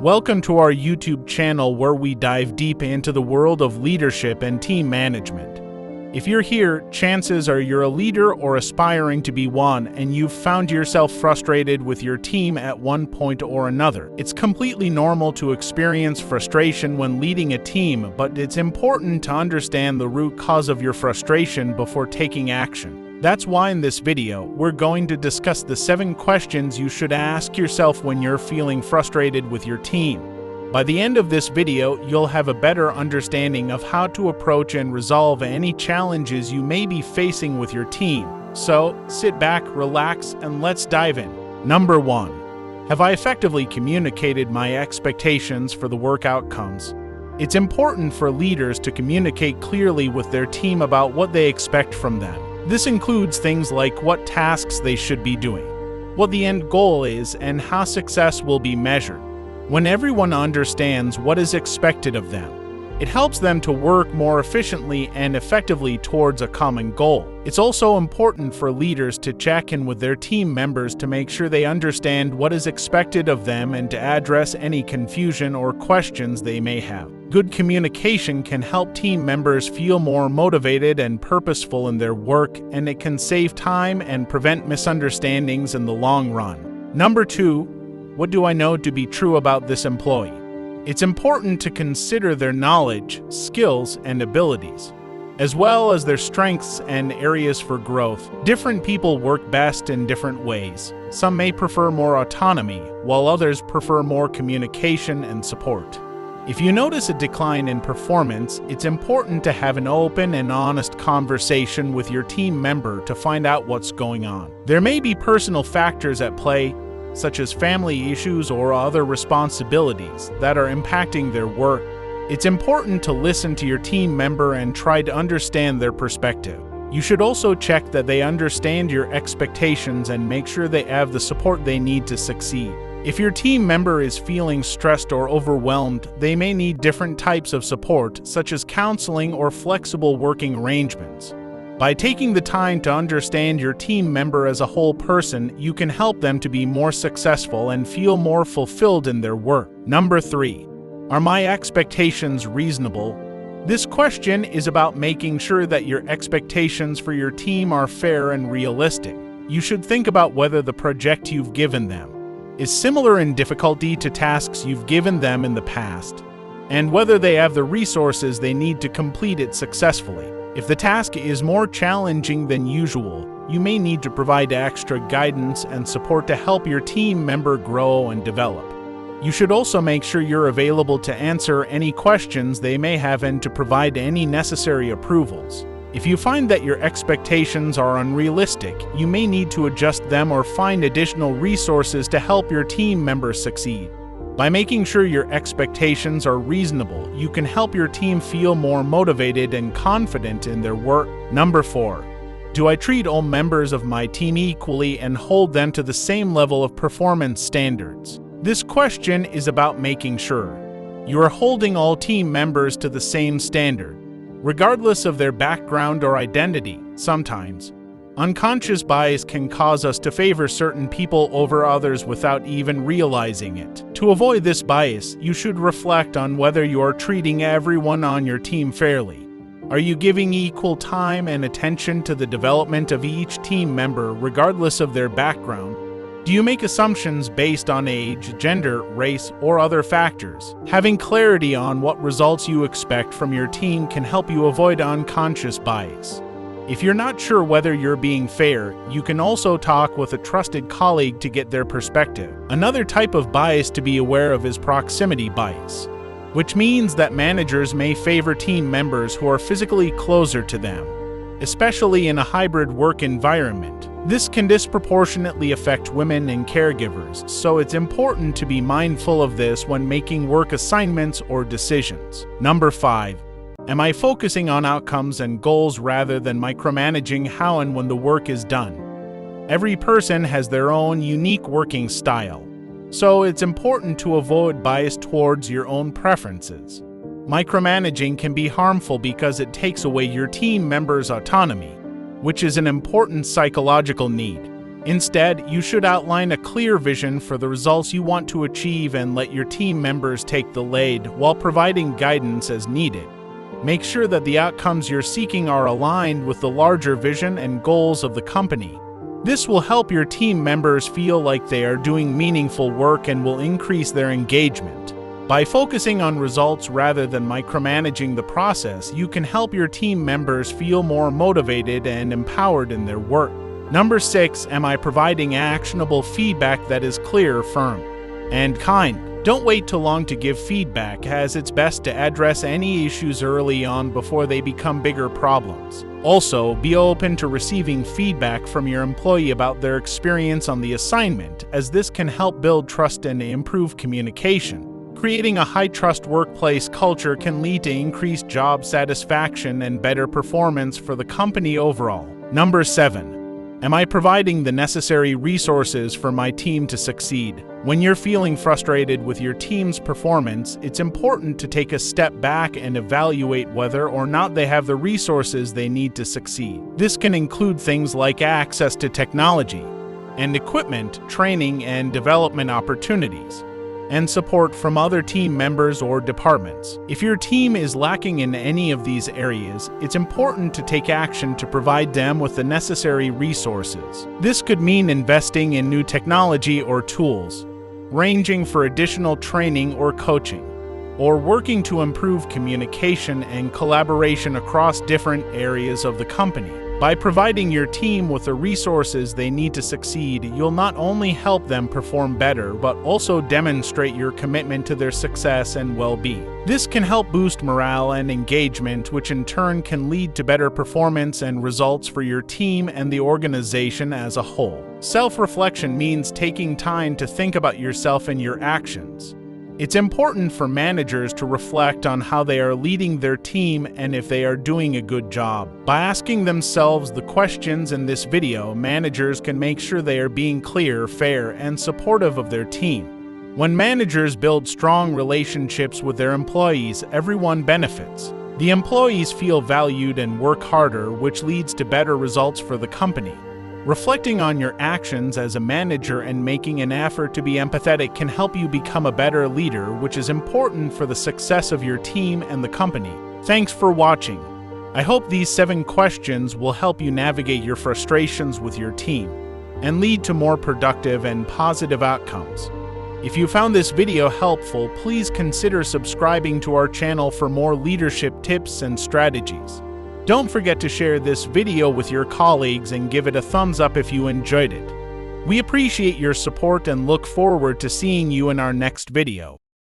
Welcome to our YouTube channel where we dive deep into the world of leadership and team management. If you're here, chances are you're a leader or aspiring to be one, and you've found yourself frustrated with your team at one point or another. It's completely normal to experience frustration when leading a team, but it's important to understand the root cause of your frustration before taking action. That's why in this video, we're going to discuss the 7 questions you should ask yourself when you're feeling frustrated with your team. By the end of this video, you'll have a better understanding of how to approach and resolve any challenges you may be facing with your team. So, sit back, relax, and let's dive in. Number 1. Have I effectively communicated my expectations for the work outcomes? It's important for leaders to communicate clearly with their team about what they expect from them. This includes things like what tasks they should be doing, what the end goal is, and how success will be measured. When everyone understands what is expected of them, it helps them to work more efficiently and effectively towards a common goal. It's also important for leaders to check in with their team members to make sure they understand what is expected of them and to address any confusion or questions they may have. Good communication can help team members feel more motivated and purposeful in their work, and it can save time and prevent misunderstandings in the long run. Number 2. What do I know to be true about this employee? It's important to consider their knowledge, skills, and abilities, as well as their strengths and areas for growth. Different people work best in different ways. Some may prefer more autonomy, while others prefer more communication and support. If you notice a decline in performance, it's important to have an open and honest conversation with your team member to find out what's going on. There may be personal factors at play, such as family issues or other responsibilities that are impacting their work. It's important to listen to your team member and try to understand their perspective. You should also check that they understand your expectations and make sure they have the support they need to succeed. If your team member is feeling stressed or overwhelmed, they may need different types of support, such as counseling or flexible working arrangements. By taking the time to understand your team member as a whole person, you can help them to be more successful and feel more fulfilled in their work. Number 3. Are my expectations reasonable? This question is about making sure that your expectations for your team are fair and realistic. You should think about whether the project you've given them is similar in difficulty to tasks you've given them in the past, and whether they have the resources they need to complete it successfully. If the task is more challenging than usual, you may need to provide extra guidance and support to help your team member grow and develop. You should also make sure you're available to answer any questions they may have and to provide any necessary approvals. If you find that your expectations are unrealistic, you may need to adjust them or find additional resources to help your team members succeed. By making sure your expectations are reasonable, you can help your team feel more motivated and confident in their work. Number 4. Do I treat all members of my team equally and hold them to the same level of performance standards? This question is about making sure you are holding all team members to the same standard, regardless of their background or identity. Sometimes, unconscious bias can cause us to favor certain people over others without even realizing it. To avoid this bias, you should reflect on whether you are treating everyone on your team fairly. Are you giving equal time and attention to the development of each team member regardless of their background? Do you make assumptions based on age, gender, race, or other factors? Having clarity on what results you expect from your team can help you avoid unconscious bias. If you're not sure whether you're being fair, you can also talk with a trusted colleague to get their perspective. Another type of bias to be aware of is proximity bias, which means that managers may favor team members who are physically closer to them, especially in a hybrid work environment. This can disproportionately affect women and caregivers, so it's important to be mindful of this when making work assignments or decisions. Number 5. Am I focusing on outcomes and goals rather than micromanaging how and when the work is done? Every person has their own unique working style, so it's important to avoid bias towards your own preferences. Micromanaging can be harmful because it takes away your team members' autonomy, which is an important psychological need. Instead, you should outline a clear vision for the results you want to achieve and let your team members take the lead while providing guidance as needed. Make sure that the outcomes you're seeking are aligned with the larger vision and goals of the company. This will help your team members feel like they are doing meaningful work and will increase their engagement. By focusing on results rather than micromanaging the process, you can help your team members feel more motivated and empowered in their work. Number 6, am I providing actionable feedback that is clear, firm, and kind? Don't wait too long to give feedback, as it's best to address any issues early on before they become bigger problems. Also, be open to receiving feedback from your employee about their experience on the assignment, as this can help build trust and improve communication. Creating a high-trust workplace culture can lead to increased job satisfaction and better performance for the company overall. Number 7. Am I providing the necessary resources for my team to succeed? When you're feeling frustrated with your team's performance, it's important to take a step back and evaluate whether or not they have the resources they need to succeed. This can include things like access to technology and equipment, training and development opportunities, and support from other team members or departments. If your team is lacking in any of these areas, it's important to take action to provide them with the necessary resources. This could mean investing in new technology or tools, ranging for additional training or coaching, or working to improve communication and collaboration across different areas of the company. By providing your team with the resources they need to succeed, you'll not only help them perform better, but also demonstrate your commitment to their success and well-being. This can help boost morale and engagement, which in turn can lead to better performance and results for your team and the organization as a whole. Self-reflection means taking time to think about yourself and your actions. It's important for managers to reflect on how they are leading their team and if they are doing a good job. By asking themselves the questions in this video, managers can make sure they are being clear, fair, and supportive of their team. When managers build strong relationships with their employees, everyone benefits. The employees feel valued and work harder, which leads to better results for the company. Reflecting on your actions as a manager and making an effort to be empathetic can help you become a better leader, which is important for the success of your team and the company. Thanks for watching. I hope these 7 questions will help you navigate your frustrations with your team and lead to more productive and positive outcomes. If you found this video helpful, please consider subscribing to our channel for more leadership tips and strategies. Don't forget to share this video with your colleagues and give it a thumbs up if you enjoyed it. We appreciate your support and look forward to seeing you in our next video.